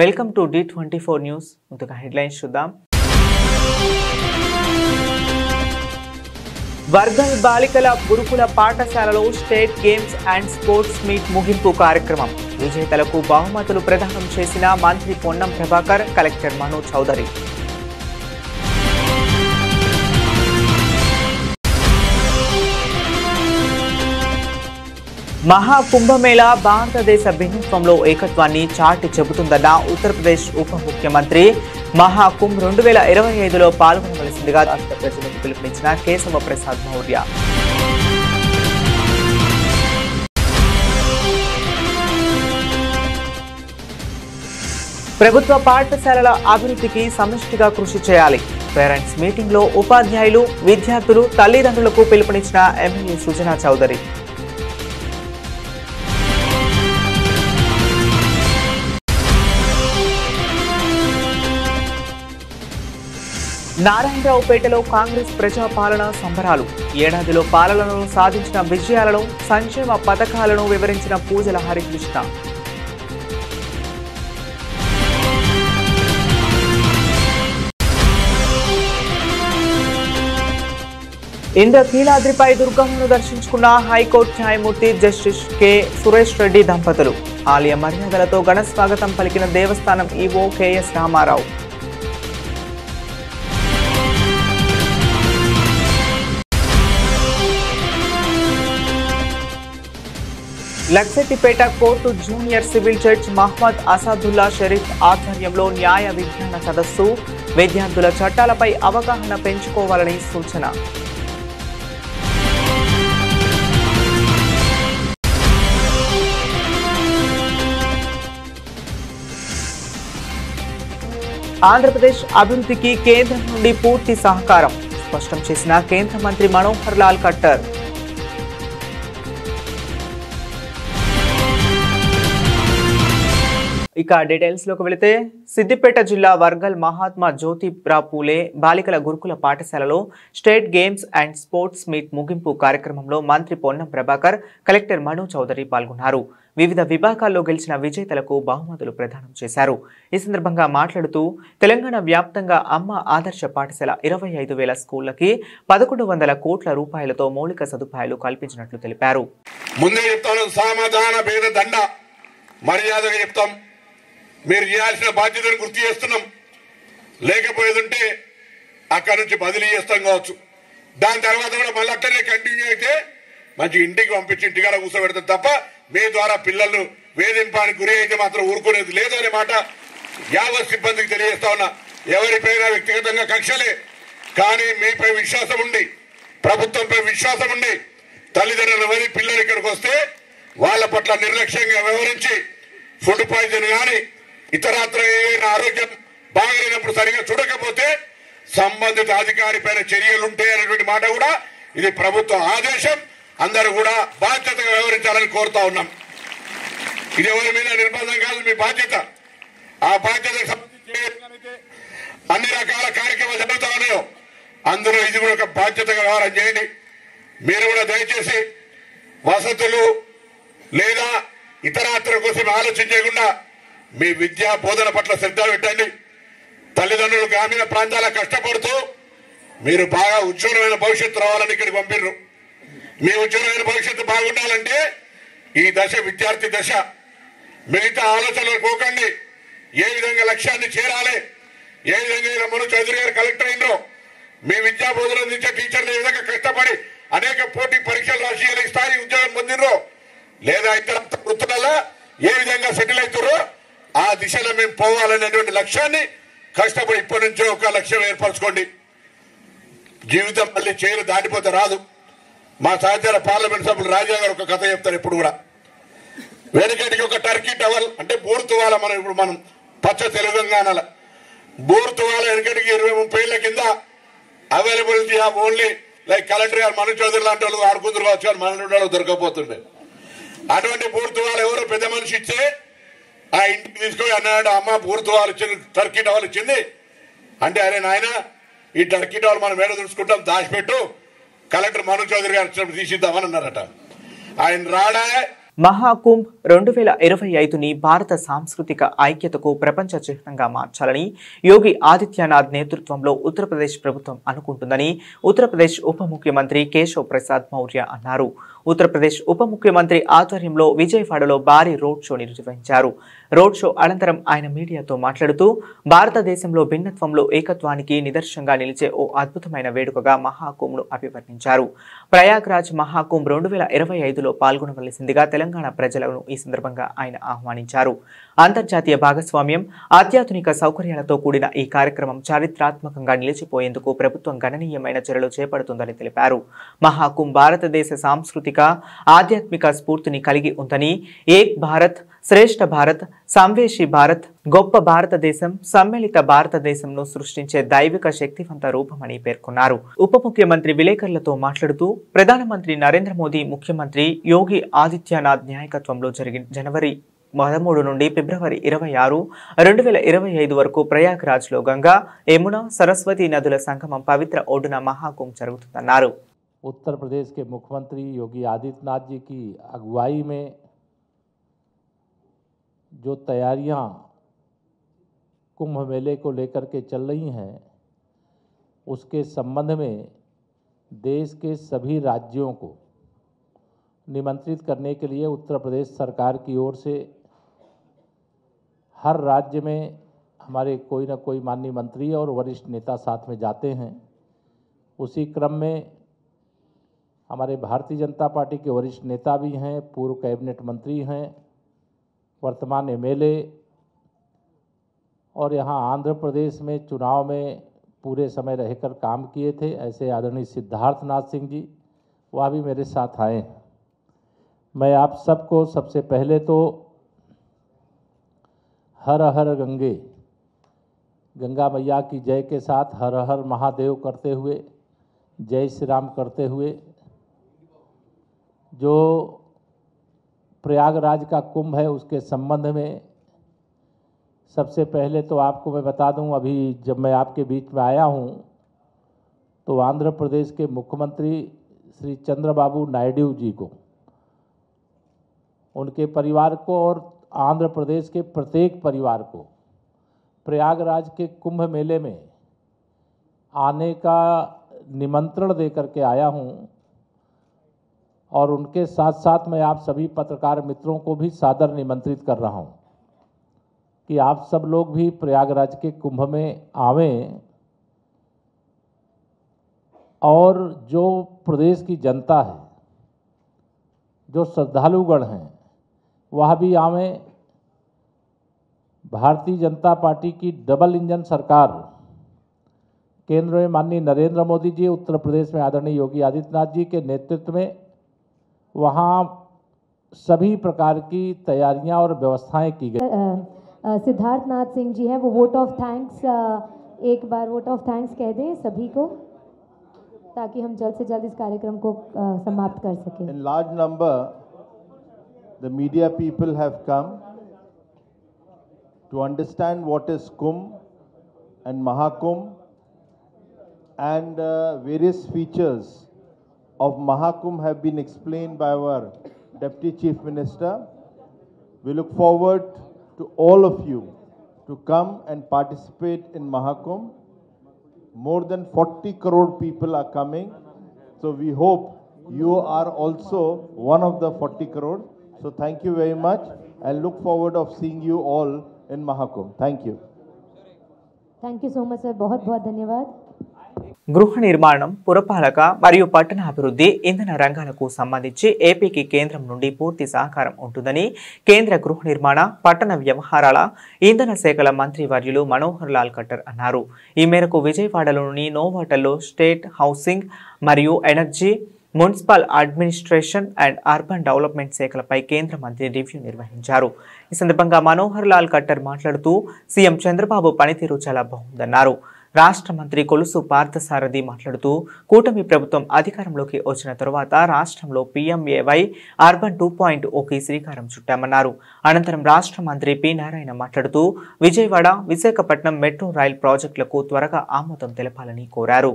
Welcome to D24 news. ముందుగా headlines చూద్దాం. వర్గల్ బాలికల గురుకుల పాఠశాలలో state games and sports meet ముగింపు కార్యక్రమం. విజేతలకు బహుమతులు ప్రదానం చేసిన మంత్రి పొన్నం ప్రభాకర్, కలెక్టర్ మను చౌదరి. మహాకుంభమేళా భారతదేశ భిన్నత్వంలో ఏకత్వాన్ని చాటి చెబుతుందన్న ఉత్తరప్రదేశ్ ఉప ముఖ్యమంత్రి. మహాకుంభ్ 2025లో పాల్గొనవలసిందిగా రాష్ట్ర ప్రజలకు పిలుపునిచ్చిన కేశవ ప్రసాద్ మౌర్య. ప్రభుత్వ పాఠశాలల అభివృద్ధికి సమిష్టిగా కృషి చేయాలి. పేరెంట్స్ మీటింగ్లో ఉపాధ్యాయులు, విద్యార్థులు, తల్లిదండ్రులకు పిలుపునిచ్చిన ఎమ్మెల్యే సుజనా చౌదరి. నారాయణరావుపేటలో కాంగ్రెస్ ప్రజాపాలన సంబరాలు. ఏడాదిలో పాలనను సాధించిన విజయాలను, సంక్షేమ పథకాలను వివరించిన పూజల హరికృష్ణ. ఇంద్రకీలాద్రిపై దుర్గమ్మను దర్శించుకున్న హైకోర్టు న్యాయమూర్తి జస్టిస్ కె సురేష్ రెడ్డి దంపతులు. ఆలయ మర్యాదలతో ఘన స్వాగతం పలికిన దేవస్థానం EO KS Ramarao. Luxettipet court junior civil judge Mohammed Asadullah Sharif ఆధ్వర్యంలో న్యాయ విజ్ఞాన సదస్సు. విద్యార్థుల చట్టాలపై అవగాహన పెంచుకోవాలని సూచన. ఆంధ్రప్రదేశ్ అభివృద్ధికి కేంద్రం నుండి పూర్తి సహకారం స్పష్టం చేసిన కేంద్ర మంత్రి మనోహర్ లాల్ ఖట్టర్. ఇక డీటెయిల్స్ లోకి వెళితే, సిద్దిపేట జిల్లా వర్గల్ మహాత్మా జ్యోతిరావు పూలే బాలికల గురుకుల పాఠశాలలో state games and sports meet ముగింపు కార్యక్రమంలో మంత్రి పొన్నం ప్రభాకర్, కలెక్టర్ మను చౌదరి పాల్గొన్నారు. వివిధ విభాగాల్లో గెలిచిన విజేతలకు బహుమతులు ప్రదానం చేశారు. ఈ సందర్భంగా మాట్లాడుతూ, తెలంగాణ వ్యాప్తంగా అమ్మ ఆదర్శ పాఠశాల 25,000 స్కూళ్లకి 1,100 కోట్ల రూపాయలతో మౌలిక సదుపాయాలు కల్పించినట్లు తెలిపారు. మీరు చేయాల్సిన బాధ్యతను గుర్తు చేస్తున్నాం. లేకపోయేదంటే అక్కడి నుంచి బదిలీ చేస్తాం కావచ్చు. దాని తర్వాత కూడా మళ్ళీ అక్కడనే కంటిన్యూ అయితే మంచి ఇంటికి పంపించి ఇంటికాడ కూర్చోబెడతాం తప్ప మీ ద్వారా పిల్లలు వేధింపానికి గురి అయితే మాత్రం ఊరుకునేది లేదు అనే మాట యావత్ సిబ్బందికి తెలియజేస్తా ఉన్నా. ఎవరిపైనా వ్యక్తిగతంగా కక్షలే, కానీ మీపై విశ్వాసం ఉండి, ప్రభుత్వంపై విశ్వాసం ఉండి తల్లిదండ్రులు వదిలి పిల్లలు ఇక్కడికి వస్తే వాళ్ళ పట్ల నిర్లక్ష్యంగా వ్యవహరించి ఫుడ్ పాయిజన్ కానీ ఇతరత్ర ఏదైనా ఆరోగ్యం బాగలేనప్పుడు సరిగా చూడకపోతే సంబంధిత అధికారి పైన చర్యలుంటాయి అనేటువంటి మాట కూడా ఇది ప్రభుత్వ ఆదేశం. అందరూ కూడా బాధ్యతగా వ్యవహరించాలని కోరుతా ఉన్నాం. ఇది ఎవరి మీద నిర్బంధం కాదు, మీ బాధ్యత. ఆ బాధ్యతకు సంబంధించి అన్ని రకాల కార్యక్రమాలు జరుగుతా ఉన్నాయో అందులో ఇది కూడా ఒక బాధ్యతగా వ్యవహారం చేయండి. మీరు కూడా దయచేసి వసతులు లేదా ఇతరాత్ర కోసం ఆలోచన చేయకుండా మీ విద్యా బోధన పట్ల శ్రద్ధ పెట్టండి. తల్లిదండ్రులు గ్రామీణ ప్రాంతాల కష్టపడుతూ మీరు బాగా ఉజ్వలమైన భవిష్యత్తు రావాలని ఇక్కడికి పంపిర్రు. మీ ఉజ్వలమైన భవిష్యత్తు బాగుండాలంటే ఈ దశ విద్యార్థి దశ. మిగతా ఆలోచనలు పోకండి. ఏ విధంగా లక్ష్యాన్ని చేరాలి, ఏ విధంగా మను చౌదరి గారు కలెక్టర్ అయినో మీ విద్యా బోధన అందించే టీచర్లు ఏ విధంగా కష్టపడి అనేక పోటీ పరీక్షలు రాసి ఈ స్థాయి ఉద్యోగం పొందినరో లేదా ఇతర వృత్తులలో ఏ విధంగా సెటిల్ అవుతారో ఆ దిశలో మేము పోవాలనేటువంటి లక్ష్యాన్ని కష్టపడి ఇప్పటి నుంచో ఒక లక్ష్యం ఏర్పరచుకోండి. జీవితం మళ్ళీ చేయలు దాటిపోతే రాదు. మా సహచార పార్లమెంట్ సభ్యులు రాజా గారు ఒక కథ చెప్తారు ఎప్పుడు కూడా. వెనకటికి ఒక టర్కీ టవల్ అంటే బూరు తువాల, మనం ఇప్పుడు మనం పచ్చ తెలంగాణల బూరు తువాల వెనకటికి 20-30 ఏళ్ల కింద availability of only like collector గారు మను చౌదరి లాంటి వాళ్ళు ఆడుకుందరు కావచ్చు, కానీ మన దొరకపోతుండే. అటువంటి బూరు తువాలు ఎవరో పెద్ద మనిషి ఇచ్చే ఆ ఇంటికి తీసుకొని అన్నాడు, అమ్మ బూరు తువాలు ఇచ్చింది, టర్కీ టవల్ ఇచ్చింది అంటే, అరే నాయన ఈ టర్కీ టవల్ మనం మేడ చూసుకుంటాం, దాచిపెట్టు, కలెక్టర్ మను చౌదరి గారు తీసిద్దామని అన్నారట. ఆయన రాడా మహాకుంభ్ 2025ని భారత సాంస్కృతిక ఐక్యతకు ప్రపంచ చిహ్నంగా మార్చాలని యోగి ఆదిత్యనాథ్ నేతృత్వంలో ఉత్తరప్రదేశ్ ప్రభుత్వం అనుకుంటుందని ఉత్తరప్రదేశ్ ఉప ముఖ్యమంత్రి కేశవ్ ప్రసాద్ మౌర్య అన్నారు. ఉత్తరప్రదేశ్ ఉప ముఖ్యమంత్రి ఆధ్వర్యంలో విజయవాడలో భారీ రోడ్ షో నిర్వహించారు. రోడ్ షో అనంతరం ఆయన మీడియాతో మాట్లాడుతూ భారతదేశంలో భిన్నత్వంలో ఏకత్వానికి నిదర్శనంగా నిలిచే ఓ అద్భుతమైన వేడుకగా మహాకుంభ్ను అభివర్ణించారు. ప్రయాగ్రాజ్ మహాకుంభ్ 2025లో పాల్గొనవలసిందిగా తెలంగాణ ప్రజలను ఈ సందర్భంగా ఆయన ఆహ్వానించారు. అంతర్జాతీయ భాగస్వామ్యం, అత్యాధునిక సౌకర్యాలతో కూడిన ఈ కార్యక్రమం చారిత్రాత్మకంగా నిలిచిపోయేందుకు ప్రభుత్వం గణనీయమైన చర్యలు చేపడుతుందని తెలిపారు. మహాకుంభ్ భారతదేశ సాంస్కృతిక, ఆధ్యాత్మిక స్ఫూర్తిని కలిగి ఉందని, ఏక్ భారత్, శ్రేష్ఠ భారత్, సంవేశీ భారత్, గొప్ప భారతదేశం, సమ్మిళిత భారతదేశంను సృష్టించే దైవిక శక్తివంత రూపమని పేర్కొన్నారు. ఉప ముఖ్యమంత్రి విలేకరులతో మాట్లాడుతూ ప్రధానమంత్రి నరేంద్ర మోదీ, ముఖ్యమంత్రి యోగి ఆదిత్యనాథ్ నాయకత్వంలో జరిగిన జనవరి 13 నుండి ఫిబ్రవరి 26, 2025 వరకు ప్రయాగ్రాజ్లో గంగా, యమున, సరస్వతి నదుల సంగమం పవిత్ర ఒడ్డున మహాకుంభ్ జరుగుతుందన్నారు. उत्तर प्रदेश के मुख्यमंत्री योगी आदित्यनाथ जी की अगुवाई में जो तैयारियां कुंभ मेले को लेकर के चल रही हैं, उसके संबंध में देश के सभी राज्यों को निमंत्रित करने के लिए उत्तर प्रदेश सरकार की ओर से हर राज्य में हमारे कोई न कोई माननीय मंत्री और वरिष्ठ नेता साथ में जाते हैं। उसी क्रम में हमारे भारतीय जनता पार्टी के वरिष्ठ नेता भी हैं, पूर्व कैबिनेट मंत्री हैं, वर्तमान एमएलए, और यहाँ आंध्र प्रदेश में चुनाव में पूरे समय रहकर काम किए थे ऐसे आदरणीय सिद्धार्थनाथ सिंह जी, वह भी मेरे साथ आए हैं। मैं आप सबको सबसे पहले तो हर हर गंगे, गंगा मैया की जय के साथ हर हर महादेव करते हुए, जय श्री राम करते हुए, जो प्रयागराज का कुंभ है उसके संबंध में सबसे पहले तो आपको मैं बता दूं, अभी जब मैं आपके बीच में आया हूं तो आंध्र प्रदेश के मुख्यमंत्री श्री चंद्रबाबू नायडू जी को, उनके परिवार को और आंध्र प्रदेश के प्रत्येक परिवार को प्रयागराज के कुंभ मेले में आने का निमंत्रण देकर के आया हूं, और उनके साथ साथ मैं आप सभी पत्रकार मित्रों को भी सादर निमंत्रित कर रहा हूं कि आप सब लोग भी प्रयागराज के कुंभ में आवें, और जो प्रदेश की जनता है, जो श्रद्धालुगण हैं, वह भी आवें। भारतीय जनता पार्टी की डबल इंजन सरकार केंद्र में माननीय नरेंद्र मोदी जी, उत्तर प्रदेश में आदरणीय योगी आदित्यनाथ जी के नेतृत्व में वहाँ सभी प्रकार की तैयारियां और व्यवस्थाएं की गई। सिद्धार्थनाथ सिंह जी हैं, वो वोट ऑफ थैंक्स, एक बार वोट ऑफ थैंक्स कह दें सभी को, ताकि हम जल्द से जल्द इस कार्यक्रम को समाप्त कर सकें। In large number, the media people have come to understand what is Kumbh and Mahakumbh, and various features of Mahakumbh have been explained by our Deputy Chief Minister. We look forward to all of you to come and participate in Mahakumbh. More than 40 crore people are coming, so we hope you are also one of the 40 crore. So thank you very much, and look forward of seeing you all in Mahakumbh. Thank you. Thank you so much sir, बहुत बहुत धन्यवाद। గృహ నిర్మాణం, పురపాలక మరియు పట్టణ అభివృద్ధి, ఇంధన రంగాలకు సంబంధించి ఏపీకి కేంద్రం నుండి పూర్తి సహకారం ఉంటుందని కేంద్ర గృహ నిర్మాణ, పట్టణ వ్యవహారాల, ఇంధన శాఖల మంత్రి వర్యులు మనోహర్ లాల్ ఖట్టర్ అన్నారు. ఈ మేరకు విజయవాడలోని నోవాటల్లో స్టేట్ హౌసింగ్ మరియు energy, municipal administration and urban development శాఖలపై కేంద్ర మంత్రి రివ్యూ నిర్వహించారు. ఈ సందర్భంగా మనోహర్ లాల్ ఖట్టర్ మాట్లాడుతూ సీఎం చంద్రబాబు పనితీరు చాలా బాగుందన్నారు. రాష్ట్ర మంత్రి కొలుసు పార్థసారథి మాట్లాడుతూ కూటమి ప్రభుత్వం అధికారంలోకి వచ్చిన తరువాత రాష్ట్రంలో PMAY అర్బన్ 2.0కి శ్రీకారం చుట్టామన్నారు. అనంతరం రాష్ట్ర మంత్రి పి నారాయణ మాట్లాడుతూ విజయవాడ, విశాఖపట్నం మెట్రో రైల్ ప్రాజెక్టులకు త్వరగా ఆమోదం తెలపాలని కోరారు.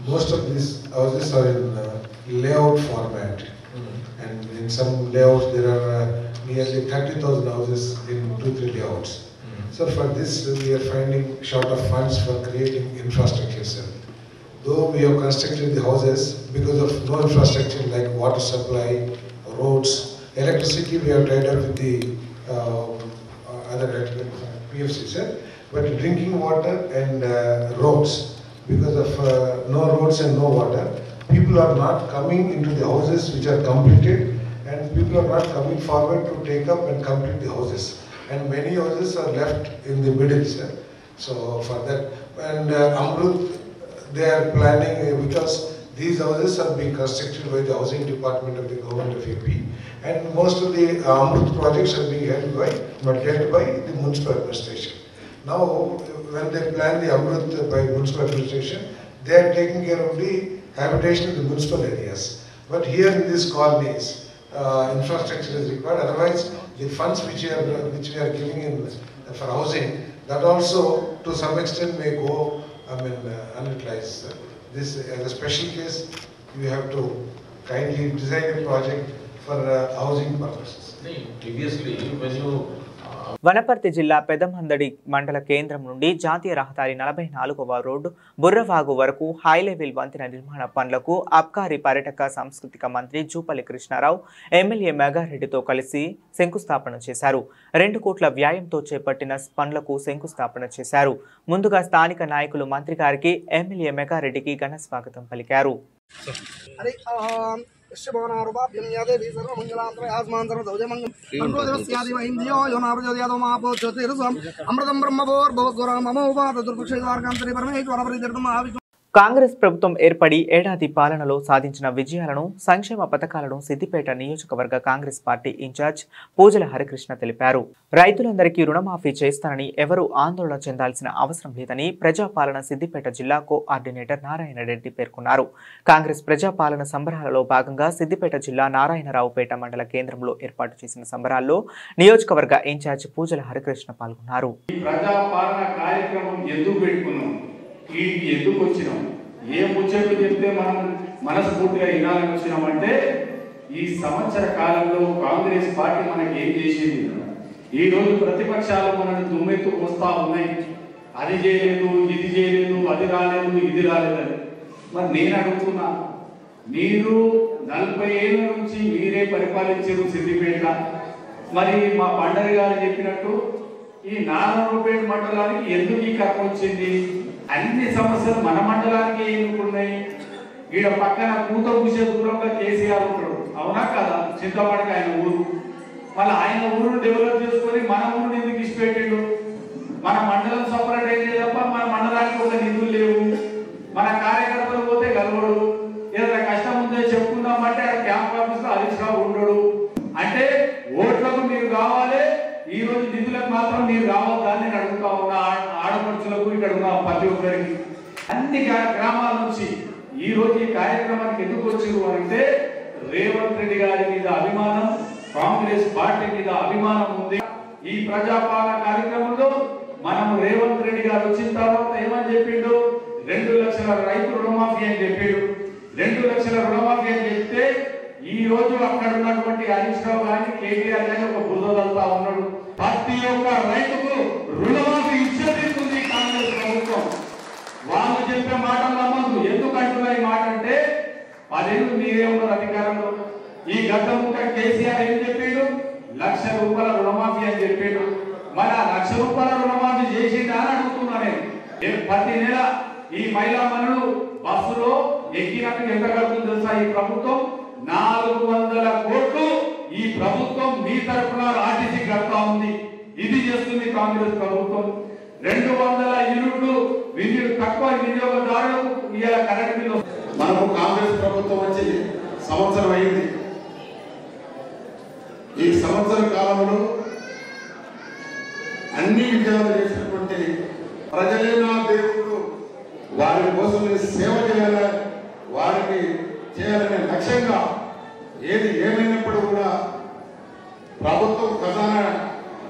most of these houses are in layout format. And in some layouts there are nearly 30,000 houses in 2-3 layouts. So for this we are finding short of funds for creating infrastructure. Sir. Though we have constructed the houses, because of no infrastructure like water supply, roads, electricity we have tied up with the other PFC, sir. But drinking water and roads, because of no roads and no water, people are not coming into the houses which are completed, and people are not coming forward to take up and complete the houses. And many houses are left in the middle, sir. So for that, and Amrut, they are planning, because these houses are being constructed by the housing department of the government of AP, and most of the Amrut projects are being held by the municipal administration. Now, when they plan the Amrut by municipal administration, they are taking care of the habitation in the municipal areas. But here in these colonies, infrastructure is required. Otherwise, the funds which we are giving in for housing, that also to some extent may go, unutilized. This as a special case, you have to kindly design a project for housing purposes. Previously, when you Wanaparthy జిల్లా పెదమందడి మండల కేంద్రం నుండి జాతీయ రహదారి 44వ road బుర్రవాగు వరకు high level వంతెన నిర్మాణ పనులకు అబ్కారీ పర్యాటక సాంస్కృతిక మంత్రి జూపల్లి కృష్ణారావు ఎమ్మెల్యే మెగారెడ్డితో కలిసి శంకుస్థాపన చేశారు. 2 కోట్ల వ్యయంతో చేపట్టిన పనులకు శంకుస్థాపన చేశారు. ముందుగా స్థానిక నాయకులు మంత్రి గారికి ఎమ్మెల్యే మెగారెడ్డికి ఘన స్వాగతం పలికారు. కాంగ్రెస్ ప్రభుత్వం ఏర్పడి ఏడాది పాలనలో సాధించిన విజయాలను, సంక్షేమ పథకాలను సిద్దిపేట నియోజకవర్గ కాంగ్రెస్ పార్టీ ఇన్ఛార్జ్ పూజల హరికృష్ణ తెలిపారు. రైతులందరికీ రుణమాఫీ చేస్తానని ఎవరూ ఆందోళన చెందాల్సిన అవసరం లేదని ప్రజాపాలన సిద్దిపేట జిల్లా కోఆర్డినేటర్ నారాయణ రెడ్డి పేర్కొన్నారు. కాంగ్రెస్ ప్రజాపాలన సంబరాలలో భాగంగా సిద్దిపేట జిల్లా నారాయణరావుపేట మండల కేంద్రంలో ఏర్పాటు చేసిన సంబరాల్లో నియోజకవర్గ ఇన్ఛార్జ్ పూజల హరికృష్ణ పాల్గొన్నారు. వీటికి ఎందుకు వచ్చినాం, ఏ ముచ్చట్లు చెప్తే మనం మనస్ఫూర్తిగా వినాలని వచ్చినామంటే, ఈ సంవత్సర కాలంలో కాంగ్రెస్ పార్టీ మనకి ఏం చేసింది. ఈ రోజు ప్రతిపక్షాలు మనల్ని దుమ్మెత్తు వస్తా ఉన్నాయి, అది చేయలేదు, ఇది చేయలేదు, అది రాలేదు, ఇది రాలేదని. మరి నేను అడుగుతున్నా, మీరు 40 ఏళ్ళ నుంచి మీరే పరిపాలించారు సిద్దిపేట. మరి మా పండరి గారు చెప్పినట్టు ఈ నారాయణపేట మండలానికి ఎందుకు ఈ కర్మ వచ్చింది? అన్ని సమస్యలు మన మండలానికి ఎన్నుకున్నాయి. ఈడ పక్కన కూత కూసే దూరంగా కేసీఆర్ ఉంటాడు, అవునా కదా? చింతపడికి ఆయన ఊరు. మళ్ళీ ఆయన ఊరును డెవలప్ చేసుకొని మన ఊరిని ఎందుకు ఇచ్చిపెట్టిండు? మన మండలం సపరేట్ అయితే తప్ప మన మండలానికి ఒక నిధులు లేవు. మన కార్యకర్తలు పోతే గలవడు, ఏదైనా కష్టం ఉందో చెప్పుకుందామంటే ఆ క్యాంప్ ఆఫీస్ లో హరీష్ రావు ఉండడు. అంటే ఓట్లకు మీరు కావాలి, ఈ రోజు నిధులకు మాత్రం మీరు రావద్దని నేను అడుగుతా ఉన్నా. ఆడపడుచులకు ఇక్కడ ఉన్న ప్రతి ఒక్కరికి అన్ని గ్రామాల నుంచి ఈ రోజు ఈ కార్యక్రమానికి ఎందుకు వచ్చారు అంటే, రేవంత్ రెడ్డి గారి మీద అభిమానం, కాంగ్రెస్ పార్టీ మీద అభిమానం ఉంది. ఈ ప్రజాపాలన కార్యక్రమంలో మనం రేవంత్ రెడ్డి గారు వచ్చిన తర్వాత ఏమని చెప్పిండు? 2 లక్షల రైతు రుణమాఫీ అని చెప్పిండు. 2 లక్షల రుణమాఫీ అని చెప్తే ఈ రోజు అక్కడ ఉన్నటువంటి హరీష్ రావు గారిని, కేటీఆర్ గారిని ఒక బురదలుతా ఉన్నాడు. ప్రతి ఒక్క రైతుకు రుణమాఫీ ఇచ్చేది కాంగ్రెస్ ప్రభుత్వం. వాళ్ళు చెప్పే మాటలు నమ్మద్దు. ఎందుకు అంటున్నా ఈ మాట అంటే, 10 ఏళ్ళు మీరే ఉన్నారు అధికారంలో. ఈ గత ముఖ్య కేసీఆర్ ఏం చెప్పిండు? 1 లక్ష రూపాయల రుణమాఫీ అని చెప్పిండు. మరి ఆ 1 లక్ష రూపాయల రుణమాఫీ చేసిండా అని అడుగుతున్నా నేను. ప్రతి నెల ఈ మహిళా మనులు బస్సులో ఎక్కినట్టు ఎంత కడుతుంది తెలుసా ఈ ప్రభుత్వం? 400 కోట్లు ఈ ప్రభుత్వం మీ తరఫున ఆర్టీసీ కడతా ఉంది. ఇది చేస్తుంది కాంగ్రెస్ ప్రభుత్వం. 200 యూనిట్లు తక్కువ వినియోగదారులకు ఇవాళ కరెంట్ బిల్లు. మనకు కాంగ్రెస్ ప్రభుత్వం వచ్చి సంవత్సరం అయింది. ఈ సంవత్సర కాలంలో అన్ని విజయాలు చేసినటువంటి ప్రజలే నా దేవుడు, వారి కోసం సేవ చేయాలి, వారికి చేయాలనే లక్ష్యంగా ఏది ఏమైనప్పుడు కూడా ప్రభుత్వం ఖజానా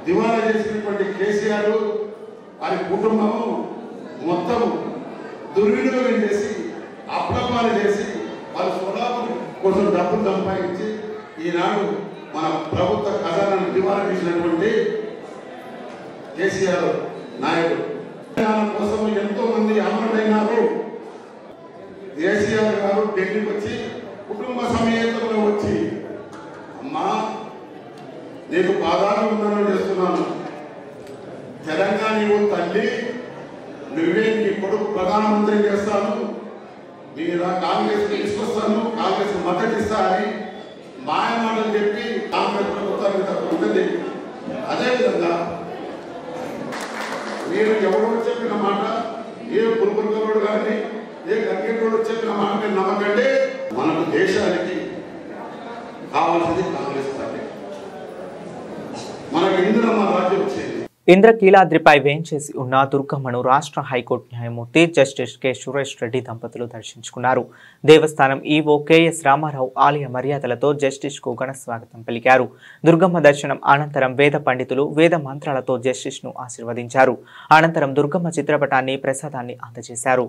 దివాలా చేసినటువంటి కేసీఆర్ వారి కుటుంబము మొత్తం దుర్వినియోగం చేసి అప్రమాలు చేసి వాళ్ళ స్వలాభం కోసం డబ్బులు సంపాదించి ఈనాడు మన ప్రభుత్వ ఖజానాను దివాలా తీసినటువంటి కేసీఆర్ నాయకుడు కోసం ఎంతో మంది అమరులైనారు. కేసీఆర్ గారు ఢిల్లీకి వచ్చి కుటుంబ సమేతంలో వచ్చి అమ్మా నీకు పాదాభివందనం చేస్తున్నాను, తెలంగాణ నువ్వు తల్లి, నువ్వే నీ కొడుకు ప్రధానమంత్రి చేస్తాను, మీరు కాంగ్రెస్ తీసుకొస్తాను, కాంగ్రెస్ మద్దతు ఇస్తా అని మాయమాటలు చెప్పి కాంగ్రెస్ ప్రభుత్వానికి తప్పుతుంది. అదేవిధంగా మీరు ఎవరో చెప్పిన మాట, ఏ పురుగుడు కానీ ఏ గంగేటోడు చెప్పిన మాట మీరు నమ్మకండి. మనకు దేశానికి కావాల్సింది కాంగ్రెస్ పార్టీ. మనకు ఇందిరమ్మ రాజ్యం వచ్చింది. ఇంద్రకీలాద్రిపై వేంచేసి ఉన్న దుర్గమ్మను రాష్ట్ర హైకోర్టు న్యాయమూర్తి జస్టిస్ కె సురేష్ రెడ్డి దంపతులు దర్శించుకున్నారు. దేవస్థానం ఈవో కెఎస్ రామారావు ఆలయ మర్యాదలతో జస్టిస్ కు ఘన స్వాగతం పలికారు. దుర్గమ్మ దర్శనం అనంతరం వేద పండితులు వేద మంత్రాలతో జస్టిస్ ను ఆశీర్వదించారు. అనంతరం దుర్గమ్మ చిత్రపటాన్ని ప్రసాదాన్ని అందజేశారు.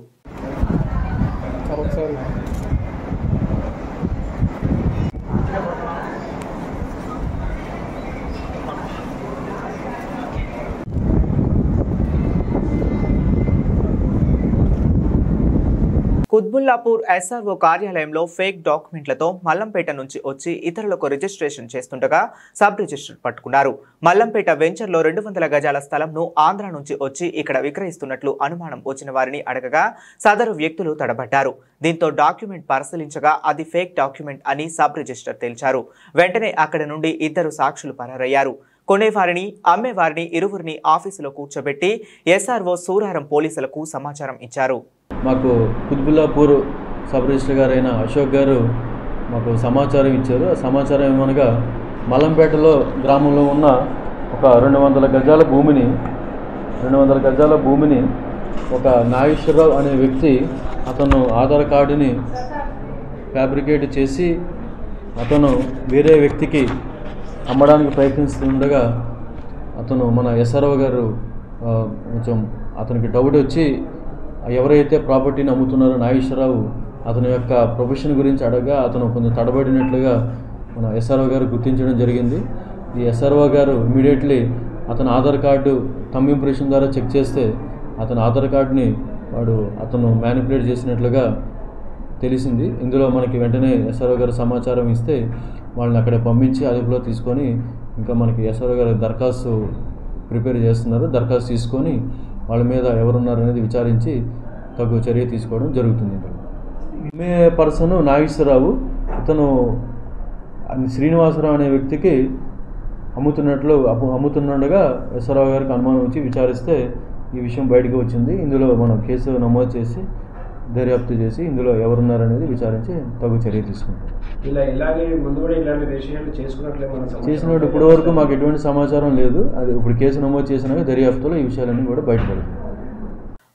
కుత్బుల్లాపూర్ ఎస్ఆర్ఓ కార్యాలయంలో ఫేక్ డాక్యుమెంట్లతో మల్లంపేట నుంచి వచ్చి ఇతరులకు రిజిస్ట్రేషన్ చేస్తుండగా సబ్ రిజిస్టర్ పట్టుకున్నారు. మల్లంపేట వెంచర్లో 200 గజాల స్థలంను ఆంధ్ర నుంచి వచ్చి ఇక్కడ విక్రయిస్తున్నట్లు అనుమానం వచ్చిన వారిని అడగగా సదరు వ్యక్తులు తడబడ్డారు. దీంతో డాక్యుమెంట్ పరిశీలించగా అది ఫేక్ డాక్యుమెంట్ అని సబ్ రిజిస్టర్ తేల్చారు. వెంటనే అక్కడి నుండి 2 సాక్షులు పరారయ్యారు. కొనేవారిని అమ్మేవారిని ఇరువురిని ఆఫీసులో కూర్చోబెట్టి ఎస్ఆర్ఓ సూరారం పోలీసులకు సమాచారం ఇచ్చారు. మాకు కుత్బుల్లాపూర్ సబ్ రిజిస్టర్ గారైన అశోక్ గారు మాకు సమాచారం ఇచ్చారు. ఆ సమాచారం ఏమనగా మల్లంపేటలో గ్రామంలో ఉన్న ఒక 200 గజాల భూమిని ఒక నాగేశ్వరరావు అనే వ్యక్తి అతను ఆధార్ కార్డుని ఫ్యాబ్రికేట్ చేసి అతను వేరే వ్యక్తికి అమ్మడానికి ప్రయత్నిస్తుండగా అతను మన ఎస్ఆర్ఓ గారు కొంచెం అతనికి డౌట్ వచ్చి ఎవరైతే ప్రాపర్టీని అమ్ముతున్నారో నాగేశ్వరరావు అతని యొక్క ప్రొఫెషన్ గురించి అడగగా అతను కొంచెం తడబడినట్లుగా మన ఎస్ఆర్ఓ గారు గుర్తించడం జరిగింది. ఈ ఎస్ఆర్ఓ గారు ఇమీడియట్లీ అతని ఆధార్ కార్డు థంబ్ ఇంప్రెషన్ ద్వారా చెక్ చేస్తే అతని ఆధార్ కార్డుని అతను మ్యానిపులేట్ చేసినట్లుగా తెలిసింది. ఇందులో మనకి వెంటనే ఎస్ఆర్ఓ గారు సమాచారం ఇస్తే వాళ్ళని అక్కడ పంపించి అదుపులో తీసుకొని ఇంకా మనకి ఎస్ఆర్ఓ గారు దరఖాస్తు ప్రిపేర్ చేస్తున్నారు. దరఖాస్తు తీసుకొని వాళ్ళ మీద ఎవరున్నారనేది విచారించి తగు చర్య తీసుకోవడం జరుగుతుంది. మే పర్సన్ నాగేశ్వరరావు ఇతను శ్రీనివాసరావు అనే వ్యక్తికి అమ్ముతుండగా ఎస్ఆర్ఓ గారికి అనుమానం వచ్చి విచారిస్తే ఈ విషయం బయటకు వచ్చింది. ఇందులో మనం కేసు నమోదు చేసి దర్యాప్తు చేసి ఇందులో ఎవరున్నారనేది విచారించి తగు చర్య తీసుకుంటాం. చేసినట్టు ఇప్పటి వరకు మాకు ఎటువంటి సమాచారం లేదు. అది ఇప్పుడు కేసు నమోదు చేసినాక దర్యాప్తులో ఈ విషయాలన్నీ కూడా బయటపడుతుంది.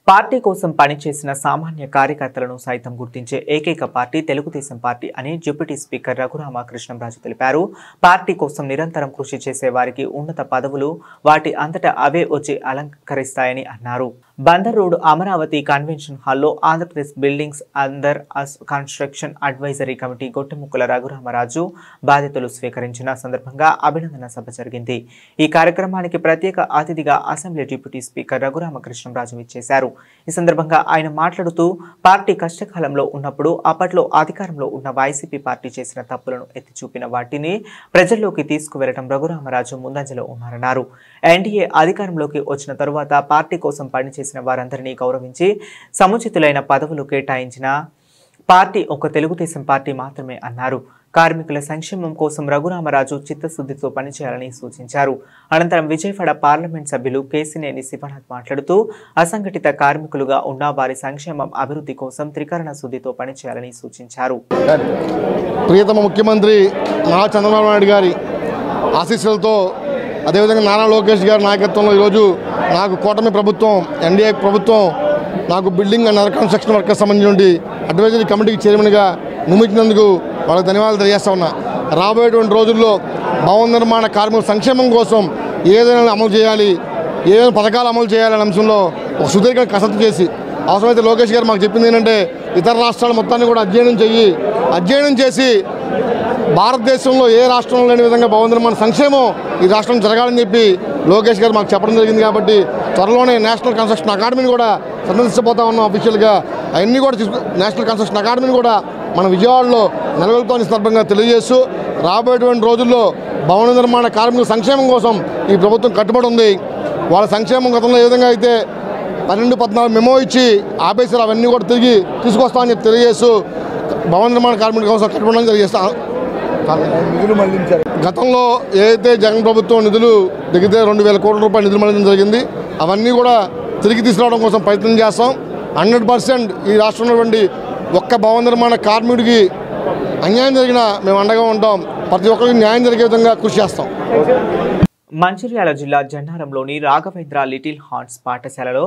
పార్టీ కోసం పనిచేసిన సామాన్య కార్యకర్తలను సైతం గుర్తించే ఏకైక పార్టీ తెలుగుదేశం పార్టీ అని డిప్యూటీ స్పీకర్ రఘురామకృష్ణంరాజు తెలిపారు. పార్టీ కోసం నిరంతరం కృషి చేసే వారికి ఉన్నత పదవులు వాటి అంతటా అవే వచ్చి అలంకరిస్తాయని అన్నారు. బందర్ రోడ్ అమరావతి కన్వెన్షన్ హాల్లో Andhra Pradesh buildings under construction advisory committee Gottemukkala Raghuramaraju బాధ్యతలు స్వీకరించిన సందర్భంగా అభినందన సభ జరిగింది. ఈ కార్యక్రమానికి ప్రత్యేక అతిథిగా అసెంబ్లీ డిప్యూటీ స్పీకర్ రఘురామకృష్ణంరాజు విచ్చేశారు. ఈ సందర్భంగా ఆయన మాట్లాడుతూ పార్టీ కష్టకాలంలో ఉన్నప్పుడు అప్పట్లో అధికారంలో ఉన్న వైసీపీ పార్టీ చేసిన తప్పులను ఎత్తి చూపిన వాటిని ప్రజల్లోకి తీసుకువెళ్లడం రఘురామరాజు ముందంజలో ఉన్నారన్నారు. ఎన్డీఏ అధికారంలోకి వచ్చిన తరువాత పార్టీ కోసం పనిచేసిన వారందరినీ గౌరవించి సముచితులైన పదవులు కేటాయించిన పార్టీ ఒక తెలుగుదేశం పార్టీ మాత్రమే అన్నారు. కార్మికుల సంక్షేమం కోసం రఘురామరాజు చిత్తశుద్ధితో పనిచేయాలని సూచించారు. అనంతరం విజయవాడ పార్లమెంట్ సభ్యులు కేసినేని శివనాథ్ మాట్లాడుతూ అసంఘటిత కార్మికులుగా ఉన్న వారి సంక్షేమం అభివృద్ధి కోసం త్రికరణ శుద్ధితో పనిచేయాలని సూచించారు. ప్రియతమ ముఖ్యమంత్రి నారా చంద్రబాబు నాయుడు గారి ఆశీస్సులతో అదేవిధంగా నారా లోకేష్ గారి నాయకత్వంలో ఈరోజు నాకు కూటమి ప్రభుత్వం ఎన్డీఏ ప్రభుత్వం నాకు building and other construction workers సంబంధించిన అడ్వైజరీ కమిటీకి చైర్మన్గా నియమించినందుకు వాళ్ళకి ధన్యవాదాలు తెలియజేస్తా ఉన్నా. రాబోయేటువంటి రోజుల్లో భవన నిర్మాణ కార్మికుల సంక్షేమం కోసం ఏదైనా అమలు చేయాలి, ఏదైనా పథకాలు అమలు చేయాలనే అంశంలో ఒక సుదీర్ఘ కసరత్తు చేసి అవసరమైతే లోకేష్ గారు మాకు చెప్పింది ఏంటంటే ఇతర రాష్ట్రాల మొత్తాన్ని కూడా అధ్యయనం చేసి భారతదేశంలో ఏ రాష్ట్రంలో లేని విధంగా భవన నిర్మాణ సంక్షేమం ఈ రాష్ట్రంలో జరగాలని చెప్పి లోకేష్ గారు మాకు చెప్పడం జరిగింది. కాబట్టి త్వరలోనే నేషనల్ కన్స్ట్రక్షన్ అకాడమీని కూడా సందర్శించబోతా ఉన్నాం అఫీషియల్గా. అవన్నీ కూడా నేషనల్ కన్స్ట్రక్షన్ అకాడమీని కూడా మన విజయవాడలో నెలకొల్పుతామని సందర్భంగా తెలియజేస్తూ రాబోయేటువంటి రోజుల్లో భవన నిర్మాణ కార్మికుల సంక్షేమం కోసం ఈ ప్రభుత్వం కట్టుబడి ఉంది. వాళ్ళ సంక్షేమం గతంలో ఏ విధంగా అయితే 12-14 మెమో ఇచ్చి ఆపేసారు అవన్నీ కూడా తిరిగి తీసుకొస్తామని చెప్పి తెలియజేస్తూ భవన నిర్మాణ కార్మికుల కోసం కట్టుబడి తెలియజేస్తా. నిధులు మళ్లించారు. గతంలో ఏదైతే జగన్ ప్రభుత్వం నిధులు దిగితే 2,000 కోట్ల రూపాయల నిధులు మళ్లించడం జరిగింది. అవన్నీ కూడా తిరిగి తీసుకురావడం కోసం ప్రయత్నం చేస్తాం. 100% ఈ రాష్ట్రంలో ఉన్నటువంటి ఒక్క భవన నిర్మాణ కార్మికుడికి అన్యాయం జరిగినా మేము అండగా ఉంటాం. ప్రతి ఒక్కరికి న్యాయం జరిగే విధంగా కృషి చేస్తాం. మంచిర్యాల జిల్లా జన్నారంలోని రాఘవేంద్ర లిటిల్ హార్ట్స్ పాఠశాలలో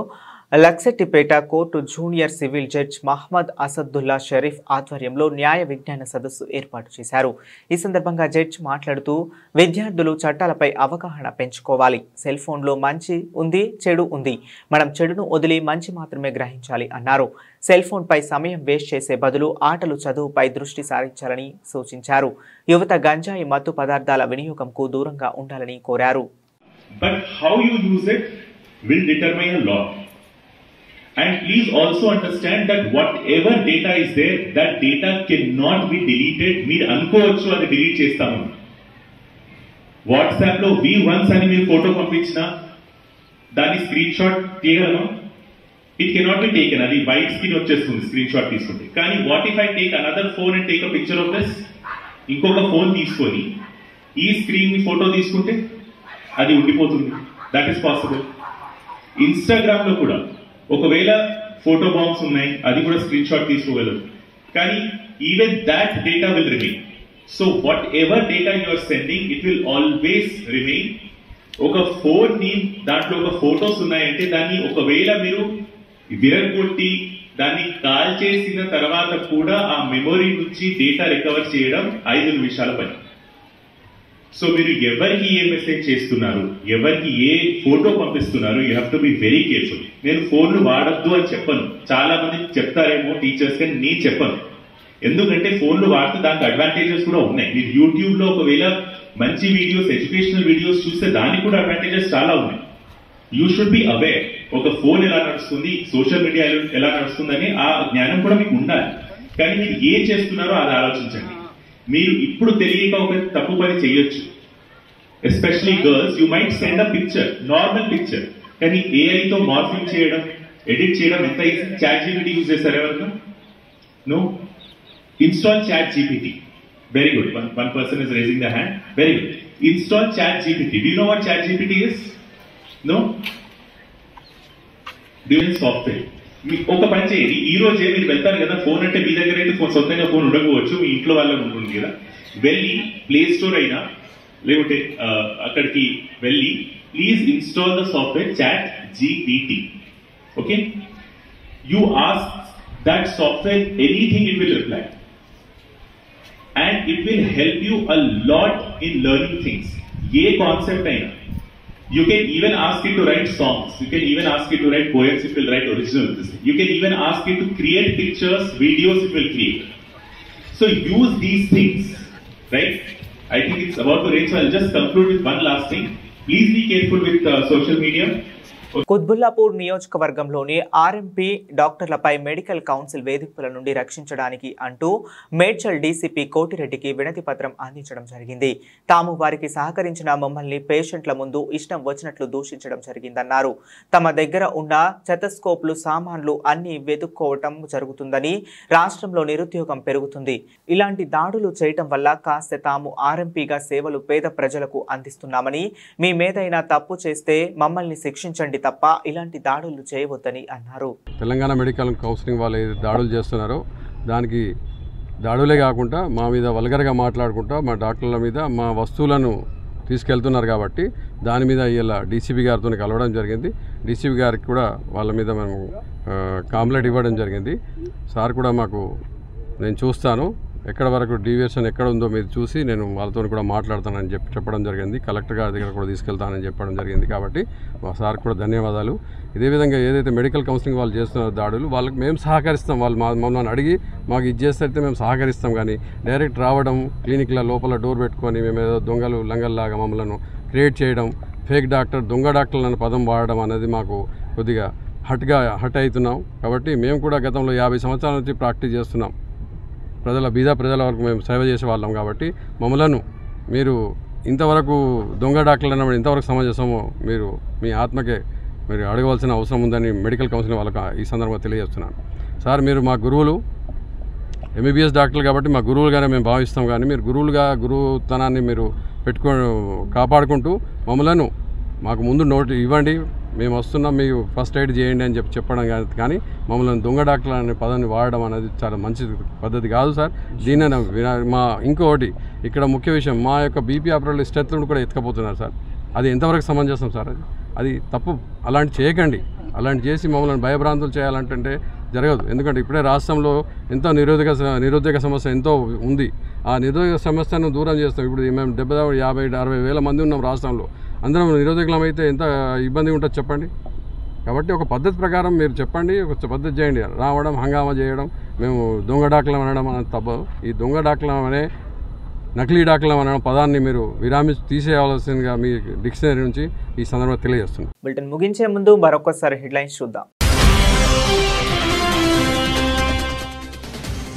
Luxettipet court junior civil judge Mohammed Asadullah Sharif ఆధ్వర్యంలో న్యాయ విజ్ఞాన సదస్సు ఏర్పాటు చేశారు. ఈ సందర్భంగా జడ్జ్ మాట్లాడుతూ విద్యార్థులు చట్టాలపై అవగాహన పెంచుకోవాలి. సెల్ ఫోన్లో మంచి ఉంది, చెడు ఉంది. మనం చెడును వదిలి మంచి మాత్రమే గ్రహించాలి అన్నారు. సెల్ ఫోన్పై సమయం వేస్ట్ చేసే బదులు ఆటలు చదువుపై దృష్టి సారించాలని సూచించారు. యువత గంజాయి మత్తు పదార్థాల వినియోగంకు దూరంగా ఉండాలని కోరారు. And please also understand that whatever data is there, that data cannot be deleted. మీరు అనుకోవచ్చు అది డిలీట్ చేస్తాము. వాట్సాప్ లో V1 అని మీరు ఫోటో పంపించినా దాని స్క్రీన్ షాట్ తీయగలమా? It cannot be taken. అది వైట్ స్క్రీన్ వచ్చేస్తుంది స్క్రీన్ షాట్ తీసుకుంటే. కానీ what if I take another phone and take a picture of this, ఇంకొక ఫోన్ తీసుకొని ఈ స్క్రీన్ ఫోటో తీసుకుంటే అది ఉండిపోతుంది. That is possible. ఇన్స్టాగ్రామ్ లో కూడా ఒకవేళ ఫోటో బాంబ్స్ ఉన్నాయి, అది కూడా స్క్రీన్ షాట్ తీసుకోగలరు. కానీ even that data will remain. So whatever data you are sending, it will always remain. ఒక ఫోన్ ని దాంట్లో ఒక ఫోటోస్ ఉన్నాయంటే దాన్ని ఒకవేళ మీరు విరగొట్టి దాన్ని కాల్ చేసిన తర్వాత కూడా ఆ మెమొరీ నుంచి డేటా రికవర్ చేయడం 5 నిమిషాల పని. సో మీరు ఎవరికి ఏ మెసేజ్ చేస్తున్నారు, ఎవరికి ఏ ఫోటో పంపిస్తున్నారు, you have to be very careful. నేను ఫోన్లు వాడద్దు అని చెప్పను. చాలా మంది చెప్తారేమో టీచర్స్, కానీ నేను చెప్పను. ఎందుకంటే ఫోన్లు వాడితే దానికి అడ్వాంటేజెస్ కూడా ఉన్నాయి. మీరు యూట్యూబ్ లో ఒకవేళ మంచి వీడియోస్, ఎడ్యుకేషనల్ వీడియోస్ చూస్తే దానికి కూడా అడ్వాంటేజెస్ చాలా ఉన్నాయి. You should be aware. ఒక ఫోన్ ఎలా నడుస్తుంది, సోషల్ మీడియా ఎలా నడుస్తుందని ఆ జ్ఞానం కూడా మీకు ఉండాలి. కానీ మీరు ఏం చేస్తున్నారో అది ఆలోచించండి. మీరు ఇప్పుడు తెలియక ఒక తప్పు పని చేయొచ్చు. Especially girls, you might send a picture, normal picture, కానీ ఏఐతో మార్ఫింగ్ చేయడం, ఎడిట్ చేయడం ఎంత ఈజీ. చాట్ జీపీటీ యూజ్ చేస్తారు ఎవరైనా? No. Install ChatGPT. Very good. One person is raising the hand. Very good. Install ChatGPT. Do you know what ChatGPT is? No. During software. ఒక పని చేయండి, ఈ రోజే మీరు వెళ్తారు కదా, ఫోన్ అంటే మీ దగ్గర అయితే సొంతంగా ఫోన్ ఉండకపోవచ్చు, మీ ఇంట్లో వాళ్ళకి ఉంటుంది కదా. వెళ్ళి ప్లే స్టోర్ అయినా లేకుంటే అక్కడికి వెళ్ళి please install the software ChatGPT. Okay, you ask that software anything, it will reply and it will help you a lot in learning things. ఏ కాన్సెప్ట్ అయినా. You can even ask it to write songs. You can even ask it to write poems. It will write original. You can even ask it to create pictures, videos. It will create. So use these things, right? I think it's about to rain, so I'll just conclude with one last thing. Please be careful with social media. Quthbullapur నియోజకవర్గంలోని RMP డాక్టర్లపై medical council వేధింపుల నుండి రక్షించడానికి అంటూ Medchal DCP కోటిరెడ్డికి వినతి పత్రం అందించడం జరిగింది. తాము వారికి సహకరించిన మమ్మల్ని పేషెంట్ల ముందు ఇష్టం వచ్చినట్లు దూషించడం జరిగిందన్నారు. తమ దగ్గర ఉన్న స్టెతస్కోప్లు, సామాన్లు అన్ని వెతుక్కోవటం జరుగుతుందని, రాష్ట్రంలో నిరుద్యోగం పెరుగుతుంది. ఇలాంటి దాడులు చేయటం వల్ల కాస్త తాము ఆర్ఎంపీగా సేవలు పేద ప్రజలకు అందిస్తున్నామని, మీ మీదైనా తప్పు చేస్తే మమ్మల్ని శిక్షించండి తప్ప ఇలాంటి దాడులు చేయవద్దని అన్నారు. తెలంగాణ మెడికల్ కౌన్సిలింగ్ వాళ్ళు ఏది దాడులు చేస్తున్నారో దానికి దాడులే కాకుండా మా మీద వల్గర్గా మాట్లాడుకుంటా మా డాక్టర్ల మీద మా వస్తువులను తీసుకెళ్తున్నారు. కాబట్టి దాని మీద ఇలా డీసీపీ గారితో కలవడం జరిగింది. డీసీపీ గారికి కూడా వాళ్ళ మీద మేము కంప్లైంట్ ఇవ్వడం జరిగింది. సార్ కూడా మాకు నేను చూస్తాను, ఎక్కడ వరకు డీవియేషన్ ఎక్కడ ఉందో మీరు చూసి నేను వాళ్ళతో కూడా మాట్లాడతానని చెప్పడం జరిగింది. కలెక్టర్ గారి దగ్గర కూడా తీసుకెళ్తానని చెప్పడం జరిగింది. కాబట్టి మా సార్ కూడా ధన్యవాదాలు. ఇదే విధంగా ఏదైతే మెడికల్ కౌన్సిలింగ్ వాళ్ళు చేస్తున్నారో దాడులు వాళ్ళకి మేము సహకరిస్తాం. వాళ్ళు మమ్మల్ని అడిగి మాకు ఇది చేస్తే మేము సహకరిస్తాం. కానీ డైరెక్ట్ రావడం క్లినిక్ల లోపల డోర్ పెట్టుకొని మేము ఏదో దొంగలు లంగల్లాగా మమ్మల్ని క్రియేట్ చేయడం, ఫేక్ డాక్టర్ దొంగ డాక్టర్లు అనే పదం వాడడం అనేది మాకు కొద్దిగా హట్ అవుతున్నాం. కాబట్టి మేము కూడా గతంలో 50 సంవత్సరాల నుంచి ప్రాక్టీస్ చేస్తున్నాం. బీద ప్రజల వరకు మేము సేవ చేసే వాళ్ళం. కాబట్టి మమ్మలను మీరు ఇంతవరకు దొంగ డాక్టర్లు అన్నప్పుడు ఇంతవరకు సమాజమో మీరు మీ ఆత్మకే మీరు అడగవలసిన అవసరం ఉందని మెడికల్ కౌన్సిలింగ్ వాళ్ళకి ఈ సందర్భంగా తెలియజేస్తున్నాను. సార్ మీరు మా గురువులు, ఎంబీబీఎస్ డాక్టర్లు కాబట్టి మా గురువులుగానే మేము భావిస్తాం. కానీ మీరు గురువుతనాన్ని మీరు కాపాడుకుంటూ మమ్మలను మాకు ముందు నోటు ఇవ్వండి, మేము వస్తున్నాం, మీకు ఫస్ట్ ఎయిడ్ చేయండి అని చెప్పడం కానీ మమ్మల్ని దొంగ డాక్టర్లు అనే పదాన్ని వాడడం అనేది చాలా మంచి పద్ధతి కాదు సార్. దీనిని మా ఇంకొకటి ఇక్కడ ముఖ్య విషయం, మా యొక్క బీపీ ఆపరేటర్లు స్టెత్లను కూడా ఎత్తుకపోతున్నారు సార్. అది ఎంతవరకు సమంజసం సార్? అది తప్పు. అలాంటి చేయకండి. అలాంటి చేసి మమ్మల్ని భయభ్రాంతులు చేయాలంటే జరగదు. ఎందుకంటే ఇప్పుడే రాష్ట్రంలో ఎంతో నిరుద్యోగ సమస్య ఎంతో ఉంది. ఆ నిరుద్యోగ సమస్యను దూరం చేస్తాం. ఇప్పుడు మేము 50-60 వేల మంది ఉన్నాం రాష్ట్రంలో. అందరం నిరుద్యోగులం అయితే ఎంత ఇబ్బంది ఉంటుంది చెప్పండి. కాబట్టి ఒక పద్ధతి ప్రకారం మీరు చెప్పండి, ఒక పద్ధతి చేయండి. రావడం హంగామా చేయడం, మేము దొంగ డాక్టర్లు అనడం అనేది తప్పు. ఈ దొంగ డాక్టర్లు అనే నకిలీ డాక్టర్లు అనే పదాన్ని మీరు తీసేయవలసిందిగా మీ డిక్షనరీ నుంచి ఈ సందర్భంగా తెలియజేస్తున్నాను. బులెటిన్ ముగించే ముందు మరొకసారి హెడ్లైన్స్ చూద్దాం.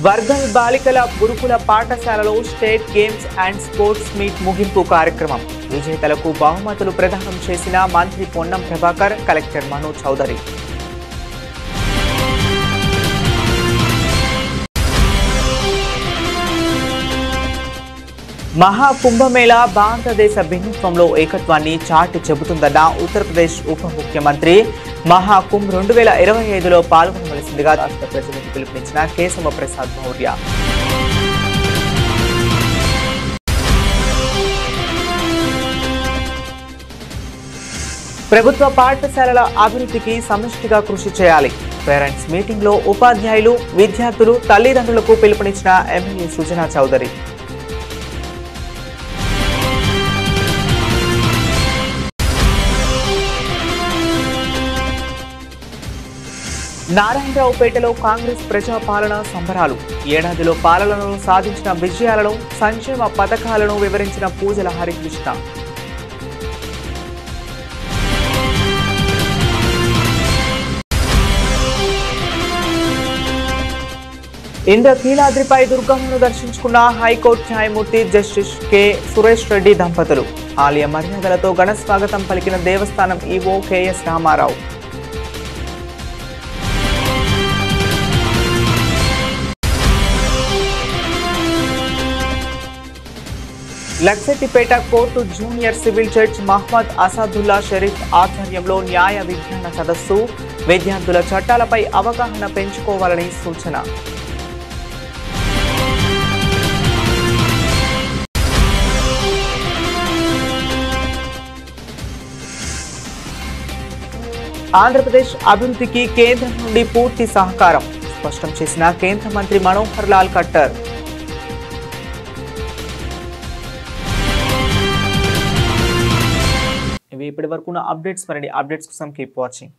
వర్గల్ బాలికల గురుకుల పాఠశాలలో state games and sports meet ముగింపు కార్యక్రమం. విజేతలకు బహుమతులు ప్రదానం చేసిన మంత్రి పొన్నం ప్రభాకర్, కలెక్టర్ మనోజ్ చౌదరి. మహాకుంభమేళా భారతదేశ భిన్నత్వంలో ఏకత్వాన్ని చాటి చెబుతుందన్న ఉత్తరప్రదేశ్ ఉప ముఖ్యమంత్రి. మహాకుంభ్ 2025లో పాల్గొనవలసిందిగా రాష్ట్ర ప్రజలకు పిలుపునిచ్చిన కేశవ ప్రసాద్ మౌర్య. ప్రభుత్వ పాఠశాలల అభివృద్ధికి సమిష్టిగా కృషి చేయాలి. పేరెంట్స్ మీటింగ్ లో ఉపాధ్యాయులు, విద్యార్థులు, తల్లిదండ్రులకు పిలుపునిచ్చిన ఎమ్మెల్యే సుజనా చౌదరి. నారాయణరావుపేటలో కాంగ్రెస్ ప్రజాపాలన సంబరాలు. ఏడాదిలో పాలనలో సాధించిన విజయాలను, సంక్షేమ పథకాలను వివరించిన పూజల హరికృష్ణ. ఇంద్రకీలాద్రిపై దుర్గమ్మను దర్శించుకున్న హైకోర్టు న్యాయమూర్తి జస్టిస్ కె సురేష్ రెడ్డి దంపతులు. ఆలయ మర్యాదలతో ఘన స్వాగతం పలికిన దేవస్థానం EO KS Ramarao. Luxettipet court junior civil judge Mohammed Asadullah Sharif ఆధ్వర్యంలో న్యాయ విజ్ఞాన సదస్సు. విద్యార్థుల చట్టాలపై అవగాహన పెంచుకోవాలని సూచన. ఆంధ్రప్రదేశ్ అభివృద్ధికి కేంద్రం నుండి పూర్తి సహకారం స్పష్టం చేసిన కేంద్ర మంత్రి మనోహర్ లాల్ ఖట్టర్. ఇవి ఇప్పటి వరకు ఉన్న అప్డేట్స్. మరిన్ని అప్డేట్స్ కోసం కీప్ వాచింగ్.